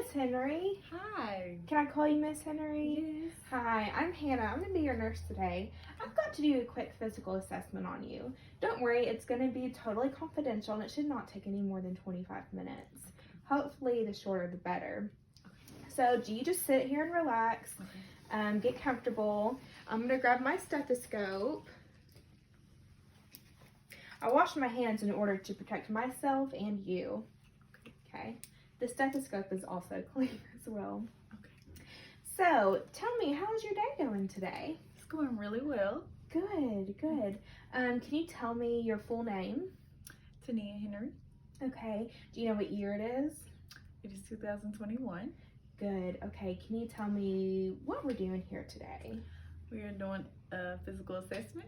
Miss Henry. Hi. Can I call you Miss Henry? Yes. Hi, I'm Hannah. I'm going to be your nurse today. I've got to do a quick physical assessment on you. Don't worry, it's going to be totally confidential and it should not take any more than 25 minutes. Hopefully, the shorter the better. So, you just sit here and relax, get comfortable. I'm going to grab my stethoscope. I wash my hands in order to protect myself and you. Okay. The stethoscope is also clean as well. Okay. So, tell me, how's your day going today? It's going really well. Good, good. Can you tell me your full name? Tania Henry. Okay. Do you know what year it is? It is 2021. Good. Okay. Can you tell me what we're doing here today? We are doing a physical assessment.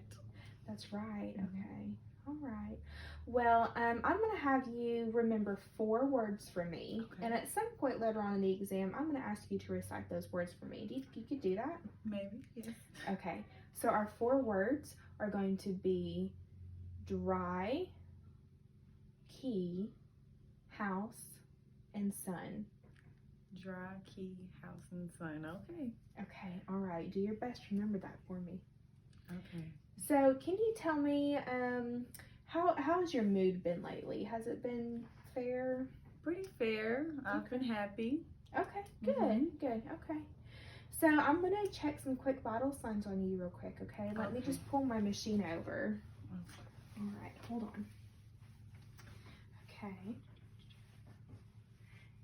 That's right. Okay. All right. Well, I'm going to have you remember 4 words for me. Okay. And at some point later on in the exam, I'm going to ask you to recite those words for me. Do you think you could do that? Maybe, yes. Okay. So our 4 words are going to be dry, key, house, and sun. Dry, key, house, and sun. Okay. Okay. All right. Do your best to remember that for me. Okay. So can you tell me how has your mood been lately? Has it been fair? Pretty fair. I've been happy. Okay, good, good, okay. So I'm gonna check some quick vital signs on you real quick, okay? Let me just pull my machine over. All right, hold on. Okay.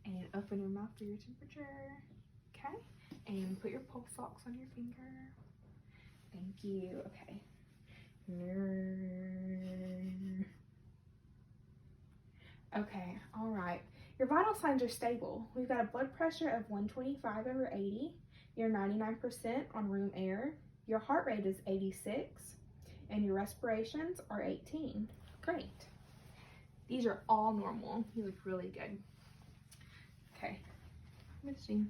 And open your mouth for your temperature. Okay. And put your pulse ox on your finger. Thank you. Okay. Okay, all right. Your vital signs are stable. We've got a blood pressure of 125/80. You're 99% on room air. Your heart rate is 86. And your respirations are 18. Great. These are all normal. You look really good. Okay. Missing.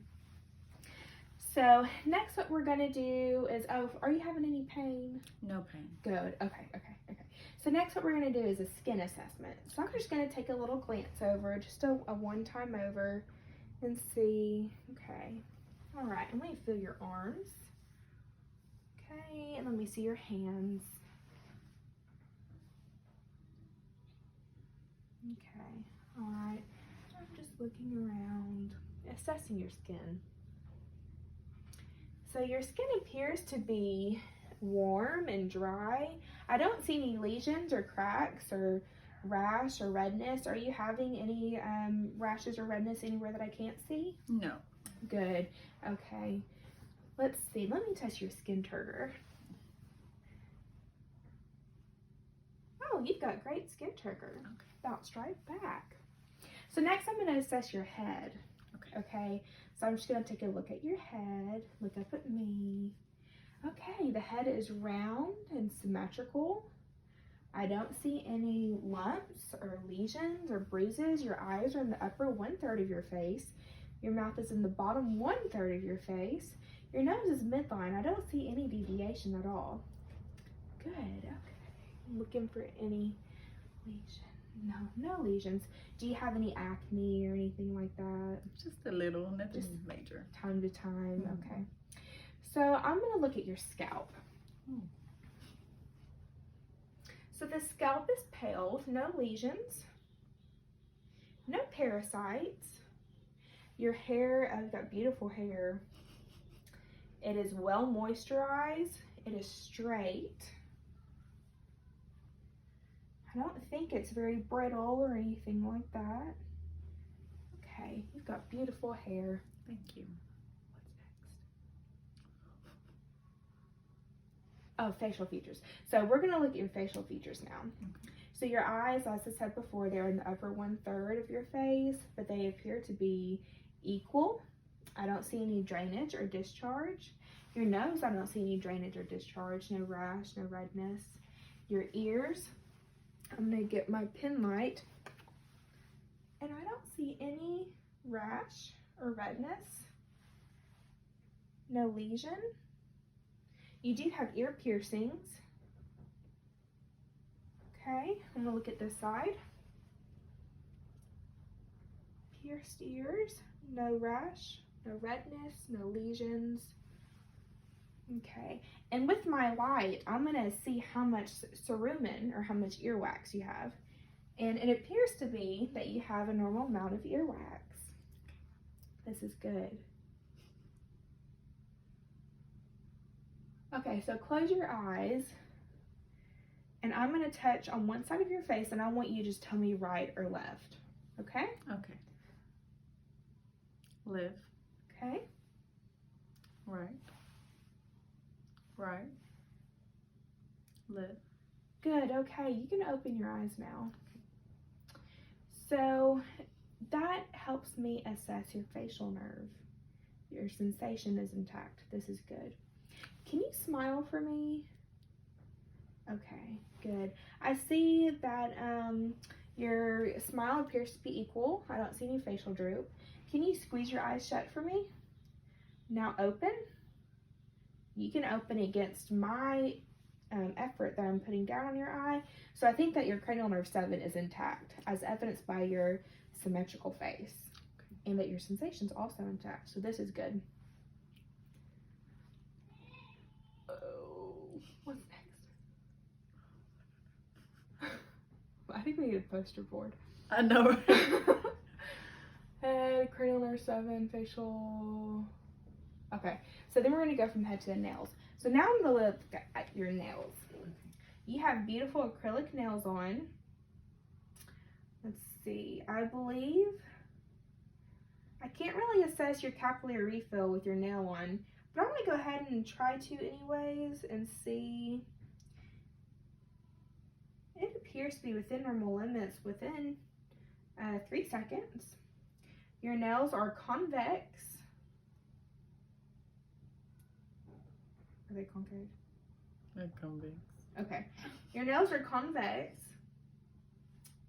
So next what we're gonna do is, are you having any pain? No pain. Good, okay. So next what we're gonna do is a skin assessment. So I'm just gonna take a little glance over, just a one-time over and see, okay. All right, and let me feel your arms. Okay, and let me see your hands. Okay, all right. I'm just looking around, assessing your skin. So your skin appears to be warm and dry. I don't see any lesions or cracks or rash or redness. Are you having any rashes or redness anywhere that I can't see? No. Good. Okay. Let's see. Let me test your skin turgor. Oh, you've got great skin turgor. Okay. Bounced right back. So next I'm going to assess your head. Okay, so I'm just going to take a look at your head, look up at me. Okay, the head is round and symmetrical. I don't see any lumps or lesions or bruises. Your eyes are in the upper 1/3 of your face. Your mouth is in the bottom 1/3 of your face. Your nose is midline. I don't see any deviation at all. Good, okay. I'm looking for any lesions. No lesions. Do you have any acne or anything like that? Just a little, nothing major. Time to time, okay. So I'm gonna look at your scalp. So the scalp is pale with no lesions, no parasites. Your hair, you've got beautiful hair. It is well moisturized. It is straight. I don't think it's very brittle or anything like that. Okay, you've got beautiful hair. Thank you. What's next? Oh, facial features. So we're gonna look at your facial features now. Okay. So your eyes, as I said before, they're in the upper 1/3 of your face, but they appear to be equal. I don't see any drainage or discharge. Your nose, I don't see any drainage or discharge, no rash, no redness. Your ears, I'm gonna get my pen light, and I don't see any rash or redness, no lesion. You do have ear piercings. Okay, I'm gonna look at this side. Pierced ears, No rash, no redness, no lesions. Okay, and with my light, I'm gonna see how much cerumen or how much earwax you have. And it appears to be that you have a normal amount of earwax. This is good. Okay, so close your eyes. And I'm gonna touch on one side of your face and I want you to just tell me right or left. Okay? Okay. Left. Okay. Right. Right. Left. Good, okay, you can open your eyes now. So that helps me assess your facial nerve. Your sensation is intact. This is good. Can you smile for me? Okay, good. I see that your smile appears to be equal. I don't see any facial droop. Can you squeeze your eyes shut for me? Now open. You can open against my effort that I'm putting down on your eye. So I think that your cranial nerve 7 is intact, as evidenced by your symmetrical face, and that your sensation's also intact. So this is good. Oh, what's next? I think we need a poster board. I know. Head, cranial nerve 7, facial. Okay, so then we're gonna go from head to the nails. So now I'm gonna look at your nails. You have beautiful acrylic nails on. Let's see, I believe, I can't really assess your capillary refill with your nail on, but I'm gonna go ahead and try to anyways and see. It appears to be within normal limits within 3 seconds. Your nails are convex. Are they concave? They're convex. Okay. Your nails are convex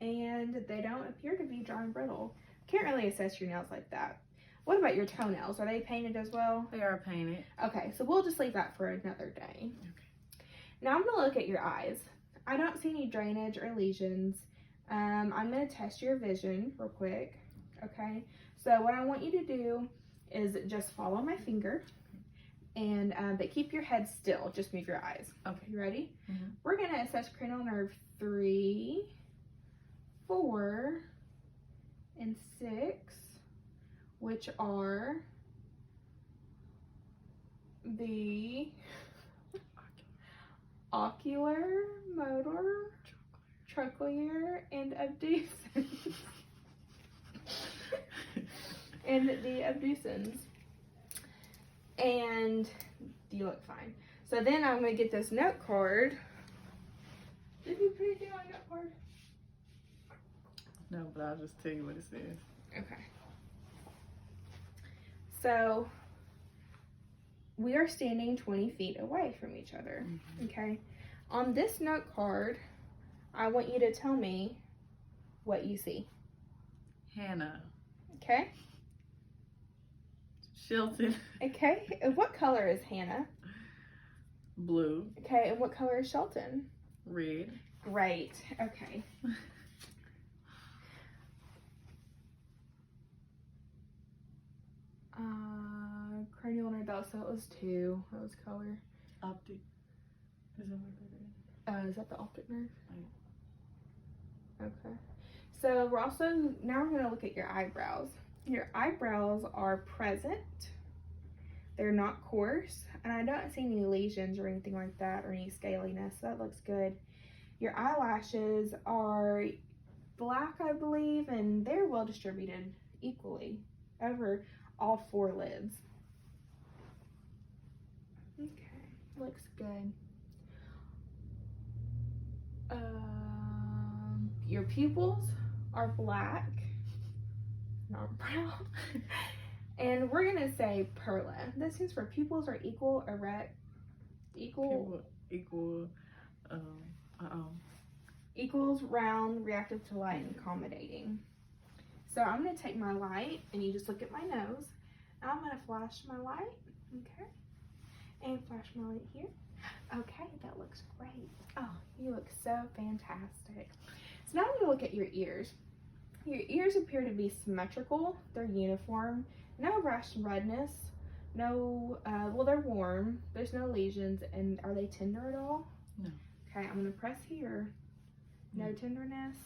and they don't appear to be dry and brittle. Can't really assess your nails like that. What about your toenails? Are they painted as well? They are painted. Okay, so we'll just leave that for another day. Okay. Now I'm gonna look at your eyes. I don't see any drainage or lesions. I'm gonna test your vision real quick. Okay, so what I want you to do is just follow my finger. And but keep your head still. Just move your eyes. Okay, you ready? Mm-hmm. We're gonna assess cranial nerve 3, 4, and 6, which are the ocular, motor, trochlear, and abducens. And the abducens. And you look fine. So then I'm gonna get this note card. Did you put it down on a note card? No, but I'll just tell you what it says. Okay. So we are standing 20 feet away from each other. Mm-hmm. Okay. On this note card, I want you to tell me what you see. Hannah. Okay. Shelton. Okay. And what color is Hannah? Blue. Okay. And what color is Shelton? Red. Great. Okay. Cranial nerve, so it was 2. That was color. Optic. Is that what that is? Is that the optic nerve? Right. Okay. So we're also, now we're going to look at your eyebrows. Your eyebrows are present. They're not coarse. And I don't see any lesions or anything like that or any scaliness. So that looks good. Your eyelashes are black, I believe, and they're well distributed equally over all 4 lids. Okay, looks good. Your pupils are black, not brown. And we're gonna say perla. This stands for pupils are equal, erect, equals round, reactive to light, and accommodating. So I'm gonna take my light, and you just look at my nose. Now I'm gonna flash my light, okay? And flash my light here. Okay, that looks great. Oh, you look so fantastic. So now I'm gonna look at your ears. Your ears appear to be symmetrical. They're uniform. No rash redness. No, well, they're warm. There's no lesions. And are they tender at all? No. Okay, I'm going to press here. No tenderness.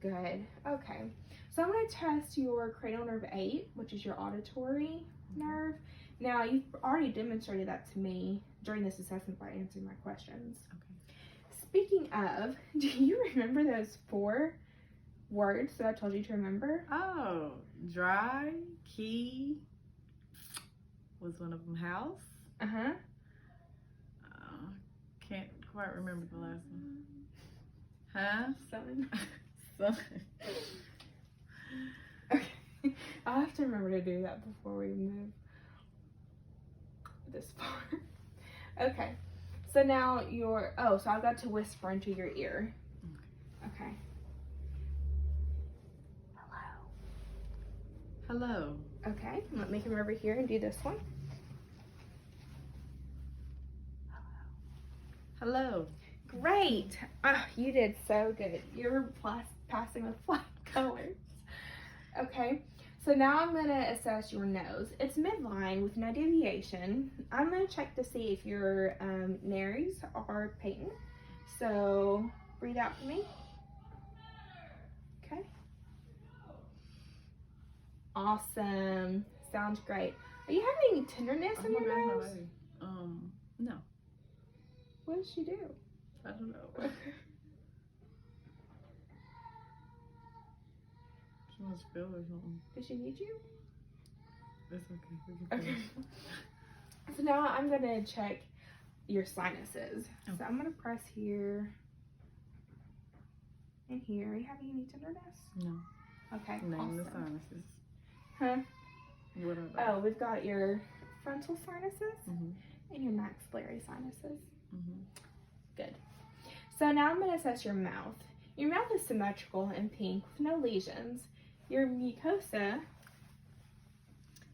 Good. Okay. So I'm going to test your cranial nerve 8, which is your auditory nerve. Now, you've already demonstrated that to me during this assessment by answering my questions. Okay. Speaking of, do you remember those 4 words that I told you to remember? Oh, dry, key. Was one of them house? Uh-huh. Can't quite remember the last one. Huh? Sun. Sun. Okay. I'll have to remember to do that before we move this far. Okay. So now so I've got to whisper into your ear. Okay. Hello. Hello. Okay. Let me come over here and do this one. Hello. Great. You did so good. You're passing with flying colors. Okay. So now I'm going to assess your nose. It's midline with no deviation. I'm going to check to see if your nares are patent. So breathe out for me. Okay. Awesome. Sounds great. Are you having any tenderness in your nose? No. What did she do? I don't know. She must feel or something. Did she need you? It's okay. We can Okay. finish. So now I'm gonna check your sinuses. So I'm gonna press here and here. Are you having any tenderness? No. Okay. Name Awesome. the sinuses. Huh? What are they? Oh, we've got your frontal sinuses Mhm. and your maxillary sinuses. Mhm. Good. So now I'm gonna assess your mouth. Your mouth is symmetrical and pink with no lesions. Your mucosa,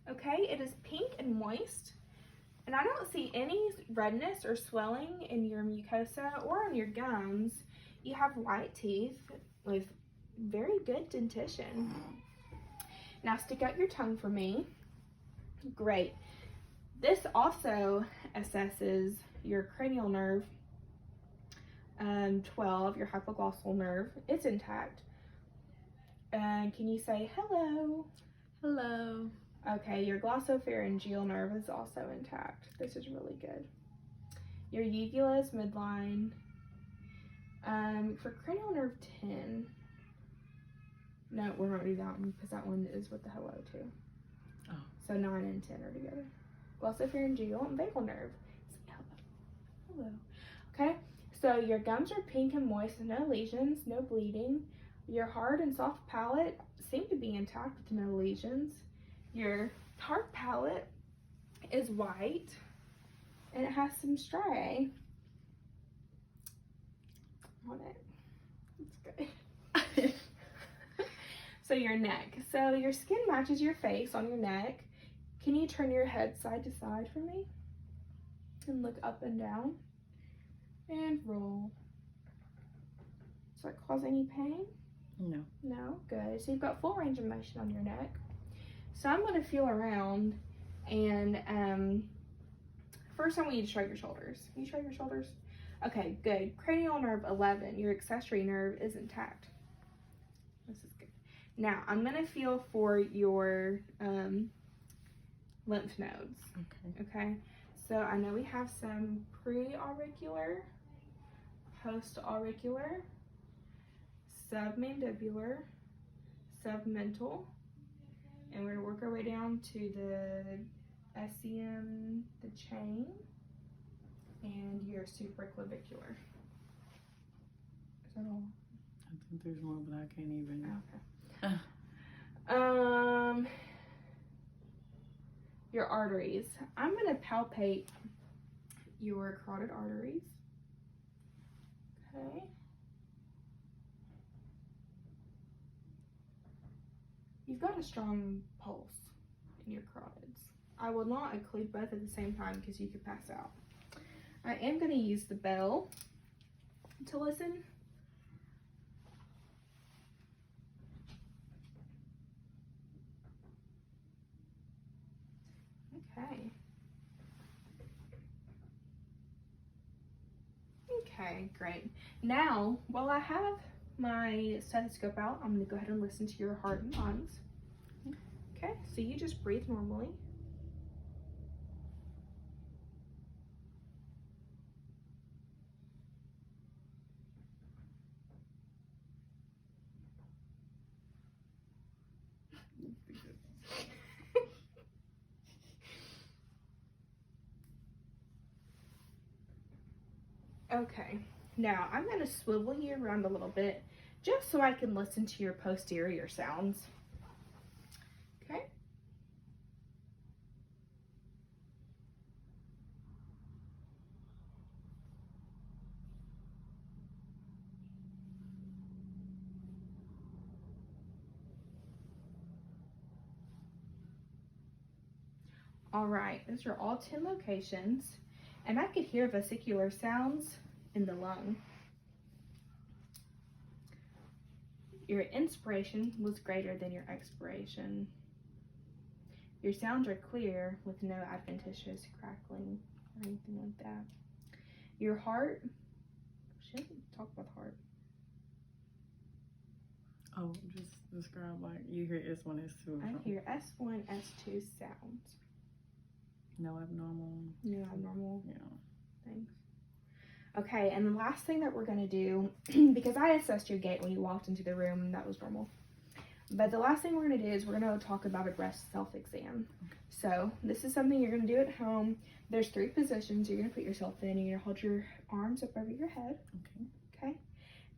okay, it is pink and moist. And I don't see any redness or swelling in your mucosa or on your gums. You have white teeth with very good dentition. Now stick out your tongue for me. Great. This also assesses your cranial nerve 12, your hypoglossal nerve. It's intact. And can you say hello? Hello. Okay, your glossopharyngeal nerve is also intact. This is really good. Your uvula is midline. For cranial nerve 10, no, we're not gonna do that one because that one is with the hello too. Oh. So 9 and 10 are together. Glossopharyngeal and vagal nerve. Say hello. Hello. Okay, so your gums are pink and moist, no lesions, no bleeding. Your hard and soft palate seem to be intact with no lesions. Your hard palate is white and it has some striae on it. It's good. So your neck. So your skin matches your face on your neck. Can you turn your head side to side for me? And look up and down. And roll. Does that cause any pain? No. No? Good. So you've got full range of motion on your neck. So I'm going to feel around and first I want you to shrug your shoulders. Can you shrug your shoulders? Okay, good. Cranial nerve 11, your accessory nerve is intact. This is good. Now I'm going to feel for your lymph nodes. Okay. Okay, so I know we have some pre-auricular, post-auricular, submandibular, submental, and we're gonna work our way down to the SCM, the chain, and your supraclavicular. Is that all? I think there's more, but I can't even. Okay. Your arteries. I'm gonna palpate your carotid arteries. Okay. You've got a strong pulse in your carotids. I will not occlude both at the same time because you could pass out. I am going to use the bell to listen. Okay. Okay, great. Now, while I have my stethoscope out, I'm going to go ahead and listen to your heart and lungs. Okay, so you just breathe normally. Okay, now I'm going to swivel you around a little bit just so I can listen to your posterior sounds. Okay. All right, those are all 10 locations, and I could hear vesicular sounds in the lung. Your inspiration was greater than your expiration. Your sounds are clear with no adventitious crackling or anything like that. Your heart, shouldn't talk about the heart. Oh, just describe like you hear S1, S2. I hear S1, S2 sounds. No abnormal. No abnormal Yeah. things. Okay, and the last thing that we're going to do, because I assessed your gait when you walked into the room, and that was normal. But the last thing we're going to do is we're going to talk about a breast self-exam. Okay. So this is something you're going to do at home. There's 3 positions you're going to put yourself in. You're going to hold your arms up over your head. Okay. Okay.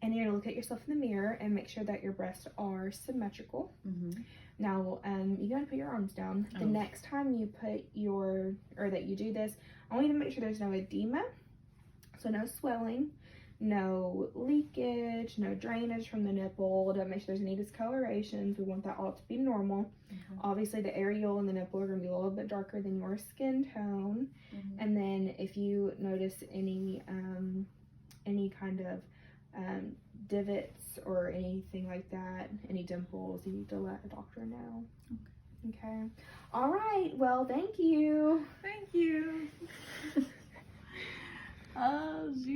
And you're going to look at yourself in the mirror and make sure that your breasts are symmetrical. Mm-hmm. Now, you're going to put your arms down. The Oh. next time you that you do this, I want you to make sure there's no edema. So no swelling, no leakage, no drainage from the nipple. Don't make sure there's any discolorations. We want that all to be normal. Mm-hmm. Obviously, the areola and the nipple are going to be a little bit darker than your skin tone. Mm-hmm. And then if you notice any kind of divots or anything like that, any dimples, you need to let a doctor know. Okay. All right. Well, thank you. Thank you.